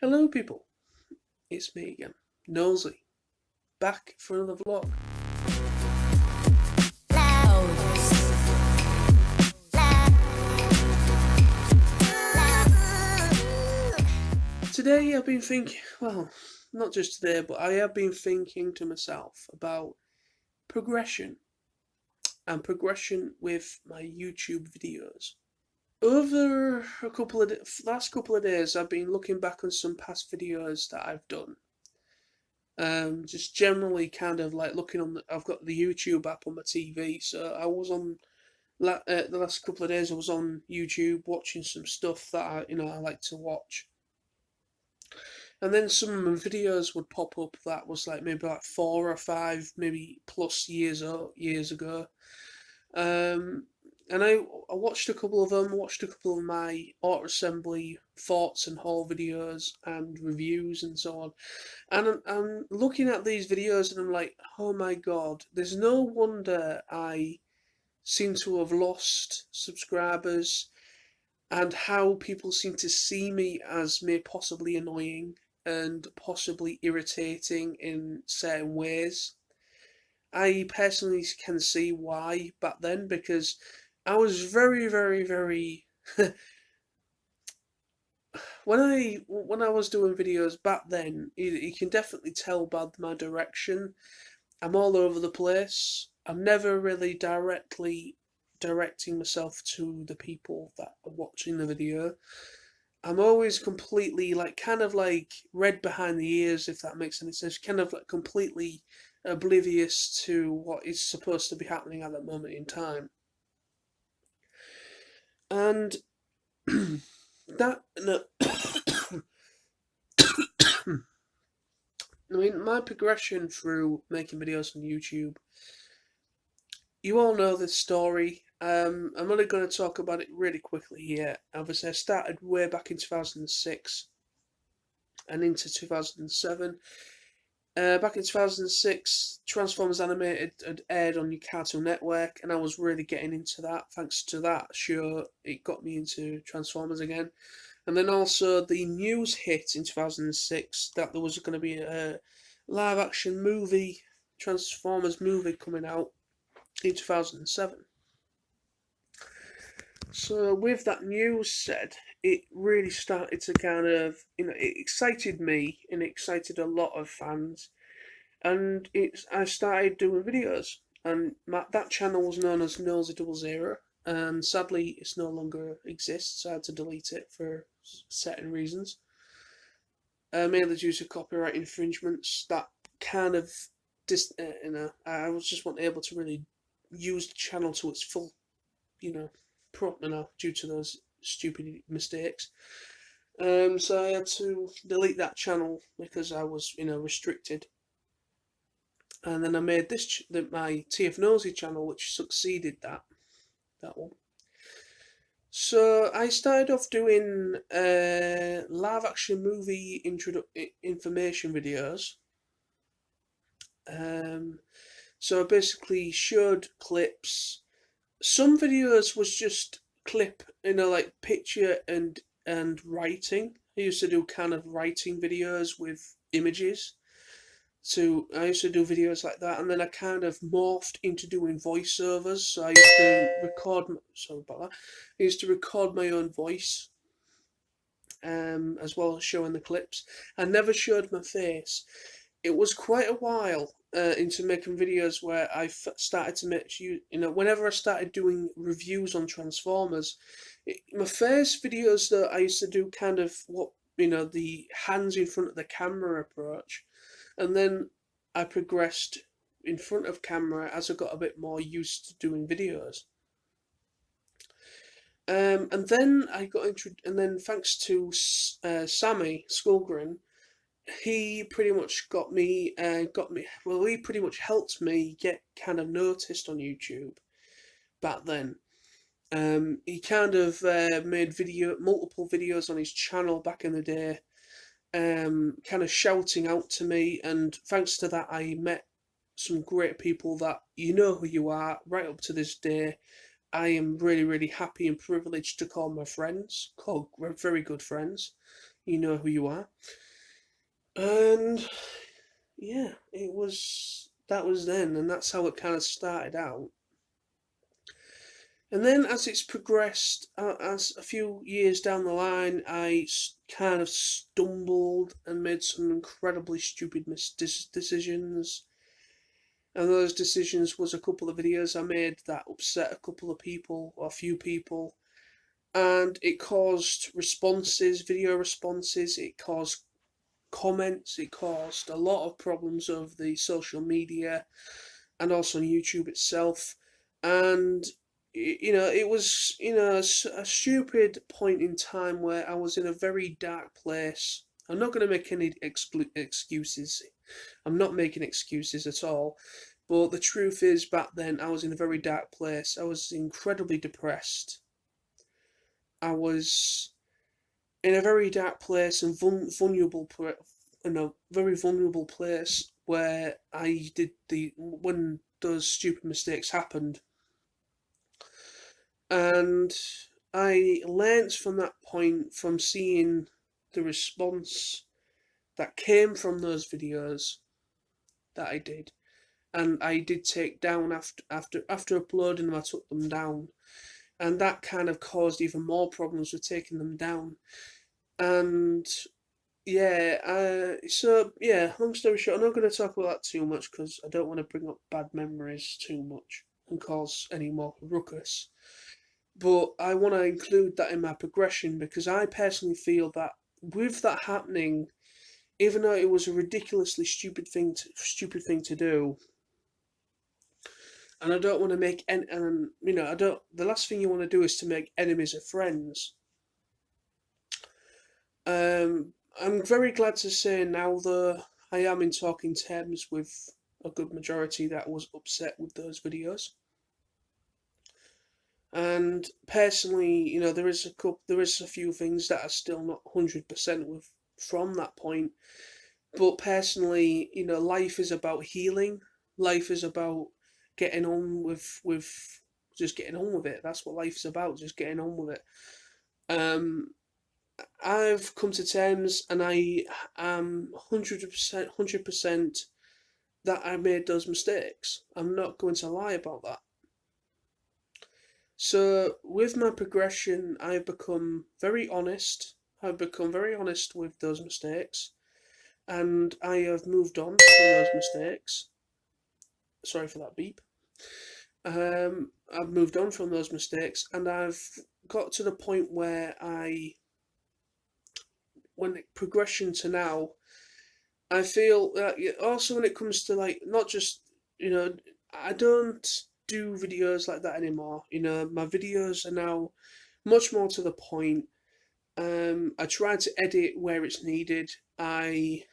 Hello people, it's me again, Nosy, back for another vlog. Today I've been thinking, well, not just today, but I have been thinking to myself about progression and progression with my YouTube videos. Over last couple of days, I've been looking back on some past videos that I've done. Just generally kind of like looking on. I've got the YouTube app on my TV, so I was on the last couple of days. I was on YouTube watching some stuff that I like to watch, and then some of my videos would pop up that was like maybe like 4 or 5, maybe plus years ago. Um, and I watched a couple of them. Watched a couple of my auto assembly thoughts and haul videos and reviews and so on. And I'm looking at these videos and I'm like, oh my god, there's no wonder I seem to have lost subscribers, and how people seem to see me as may possibly annoying and possibly irritating in certain ways. I personally can see why back then, because I was very, very, very when I was doing videos back then, you can definitely tell by my direction. I'm all over the place. I'm never really directly directing myself to the people that are watching the video. I'm always completely like kind of like read behind the ears, if that makes any sense. Kind of like completely oblivious to what is supposed to be happening at that moment in time. And that no, I mean, my progression through making videos on YouTube, you all know this story. I'm only going to talk about it really quickly here. Obviously, I started way back in 2006 and into 2007. Back in 2006, Transformers Animated had aired on your Cartoon Network, and I was really getting into that. Thanks to that show, it got me into Transformers again. And then also the news hit in 2006 that there was going to be a live action movie, Transformers movie coming out in 2007. So with that news said, it really started to kind of, it excited me and it excited a lot of fans. And I started doing videos, and that channel was known as Nosy00, and sadly it no longer exists. I had to delete it for certain reasons, mainly due to copyright infringements. That kind of, I was just not able to really use the channel to its full, due to those stupid mistakes. So I had to delete that channel because I was, restricted. And then I made my TF Nosy channel, which succeeded that one. So I started off doing live action movie information videos. So I basically showed clips. Some videos was just clip, like picture and writing. I used to do kind of writing videos with images. So I used to do videos like that, and then I kind of morphed into doing voiceovers. So I used to sorry about that. I used to record my own voice, as well as showing the clips. I never showed my face. It was quite a while into making videos where started to make whenever I started doing reviews on Transformers, my first videos that I used to do kind of the hands in front of the camera approach, and then I progressed in front of camera as I got a bit more used to doing videos. And then I got and then thanks to Sammy Skullgren, he pretty much well, he pretty much helped me get kind of noticed on YouTube back then. He kind of made multiple videos on his channel back in the day, kind of shouting out to me, and thanks to that I met some great people that you know who you are right up to this day. I am really, really happy and privileged to call my friends, call very good friends. you know who you are. And yeah, that was then, and that's how it kind of started out. And then as it's progressed, as a few years down the line, kind of stumbled and made some incredibly stupid decisions. And those decisions was a couple of videos I made that upset a couple of people, or a few people. And it caused video responses, it caused comments, it caused a lot of problems of the social media and also on YouTube itself. And it was a stupid point in time where I was in a very dark place. I'm not going to make any excuses. I'm not making excuses at all. But the truth is, back then I was in a very dark place. I was incredibly depressed. I was in a very dark place and vulnerable, in a very vulnerable place where I did when those stupid mistakes happened. And I learnt from that point, from seeing the response that came from those videos that I did, and I did take down after uploading them. I took them down, and that kind of caused even more problems with taking them down. And long story short, I'm not going to talk about that too much because I don't want to bring up bad memories too much and cause any more ruckus. But I want to include that in my progression because I personally feel that with that happening, even though it was a ridiculously stupid thing to do, and I don't want to make I don't. The last thing you want to do is to make enemies of friends. I'm very glad to say now that I am in talking terms with a good majority that was upset with those videos. And personally, there is a few things that are still not 100% with from that point. But personally, life is about healing. Life is about getting on with just getting on with it. That's what life's about, just getting on with it. I've come to terms, and I am 100% that I made those mistakes. I'm not going to lie about that. So with my progression, I've become very honest. I've become very honest with those mistakes, and I have moved on from those mistakes. Sorry for that beep. I've moved on from those mistakes, and I've got to the point where when progression to now, I feel that also when it comes to not just I don't do videos like that anymore. My videos are now much more to the point. I try to edit where it's needed. I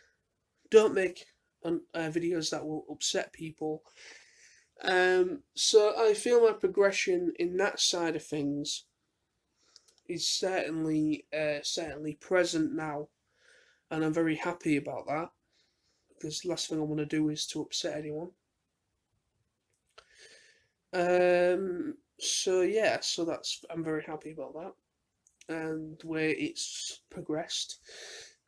don't make videos that will upset people. So I feel my progression in that side of things is certainly present now, and I'm very happy about that because the last thing I want to do is to upset anyone. So I'm very happy about that and the way it's progressed.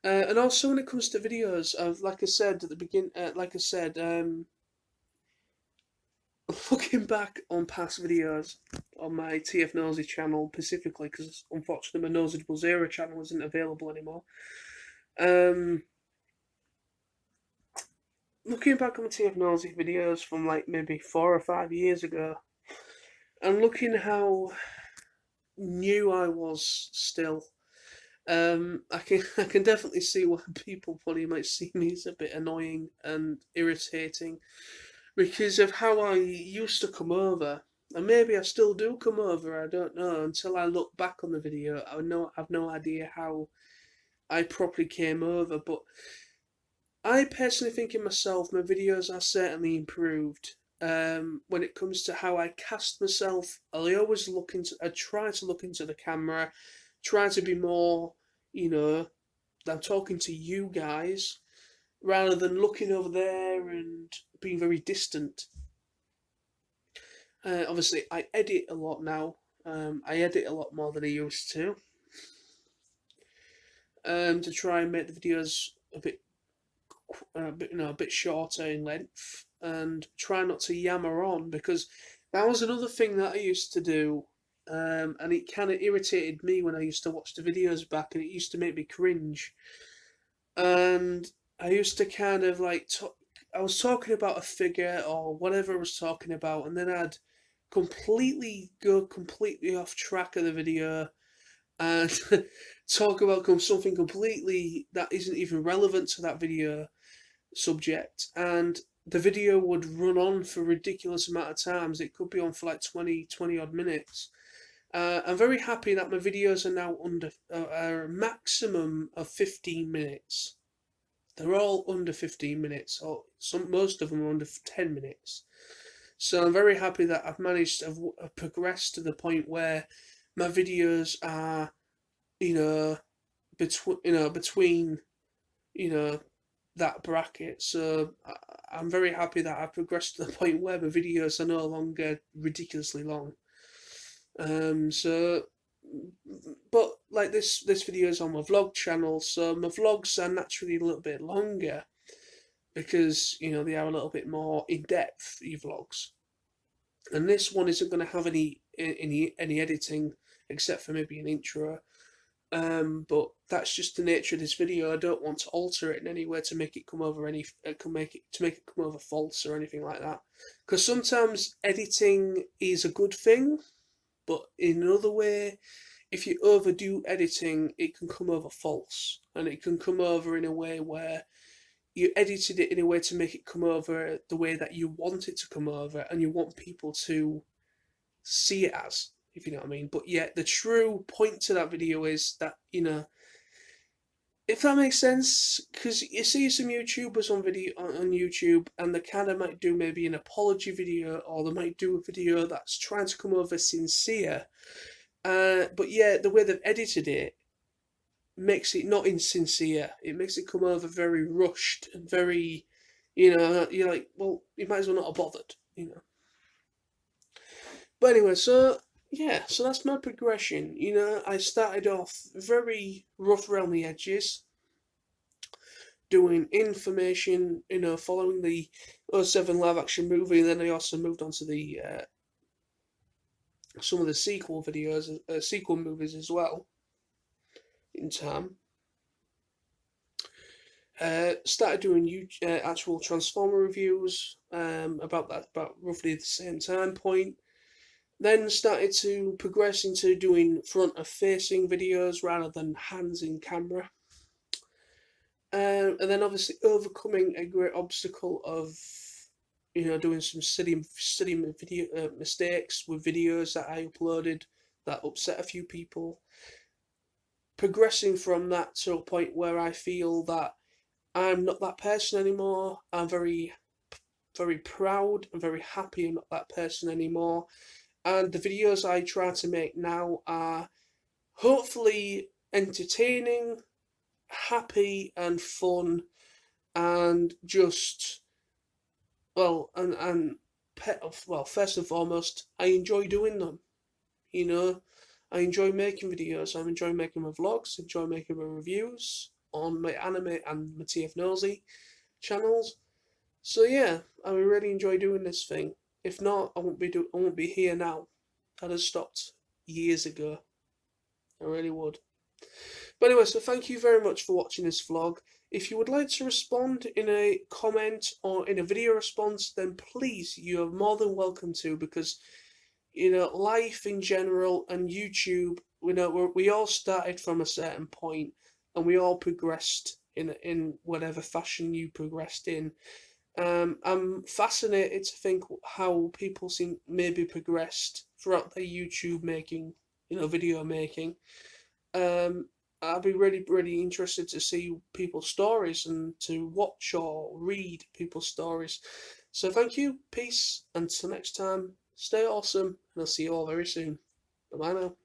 And also when it comes to videos, like I said at the beginning, looking back on past videos on my TF Nosy channel specifically, because unfortunately my Nosy Zero channel isn't available anymore. Looking back on the TF Nosy videos from maybe 4 or 5 years ago, and looking how new I was still, I can definitely see why people probably might see me as a bit annoying and irritating because of how I used to come over. And maybe I still do come over, I don't know. Until I look back on the video, have no idea how I properly came over. But I personally think in myself, my videos are certainly improved. When it comes to how I cast myself, I try to look into the camera, try to be more, I'm talking to you guys, rather than looking over there and being very distant. Obviously, I edit a lot now. I edit a lot more than I used to. to try and make the videos a bit shorter in length, and try not to yammer on, because that was another thing that I used to do, and it kind of irritated me when I used to watch the videos back, and it used to make me cringe. And I used to kind of like I was talking about a figure or whatever I was talking about, and then I'd go completely off track of the video and talk about something completely that isn't even relevant to that video subject, and the video would run on for a ridiculous amount of times. It could be on for like 20 odd minutes. I'm very happy that my videos are now under a maximum of 15 minutes. They're all under 15 minutes, or most of them are under 10 minutes. So I'm very happy that I've managed to have progressed to the point where my videos are, between, that bracket. So I'm very happy that I've progressed to the point where my videos are no longer ridiculously long. So, but like this video is on my vlog channel, so my vlogs are naturally a little bit longer because they are a little bit more in depth. Vlogs, and this one isn't going to have any editing except for maybe an intro. But that's just the nature of this video. I don't want to alter it in any way to make it come over come over false or anything like that. Because sometimes editing is a good thing, but in another way, if you overdo editing, it can come over false, and it can come over in a way where you edited it in a way to make it come over the way that you want it to come over, and you want people to see it as, if you know what I mean. But yet, the true point to that video is that, if that makes sense, because you see some YouTubers on YouTube, and they kind of might do maybe an apology video, or they might do a video that's trying to come over sincere, but yeah, the way they've edited it makes it not insincere. It makes it come over very rushed and very, you're like, well, you might as well not have bothered, But anyway, so yeah, so that's my progression. I started off very rough around the edges, doing information, following the 07 live action movie, and then I also moved on to the some of the sequel videos, sequel movies as well, in time. Started doing actual Transformer reviews about roughly the same time point. Then started to progress into doing front of facing videos rather than hands in camera. And then obviously overcoming a great obstacle of, doing some silly video mistakes with videos that I uploaded that upset a few people. Progressing from that to a point where I feel that I'm not that person anymore. I'm very, very proud and very happy I'm not that person anymore. And the videos I try to make now are hopefully entertaining, happy and fun, and just, well, first and foremost, I enjoy doing them. I enjoy making videos. I enjoy making my vlogs, enjoy making my reviews on my anime and my TF Nosy channels. So yeah, I really enjoy doing this thing. If not, I won't be here now. I'd have stopped years ago. I really would. But anyway, so thank you very much for watching this vlog. If you would like to respond in a comment or in a video response, then please, you are more than welcome to, because, life in general and YouTube, we all started from a certain point, and we all progressed in whatever fashion you progressed in. I'm fascinated to think how people seem maybe progressed throughout their YouTube making, video making. I'd be really, really interested to see people's stories and to watch or read people's stories. So thank you, peace, until next time, stay awesome, and I'll see you all very soon. Bye-bye now.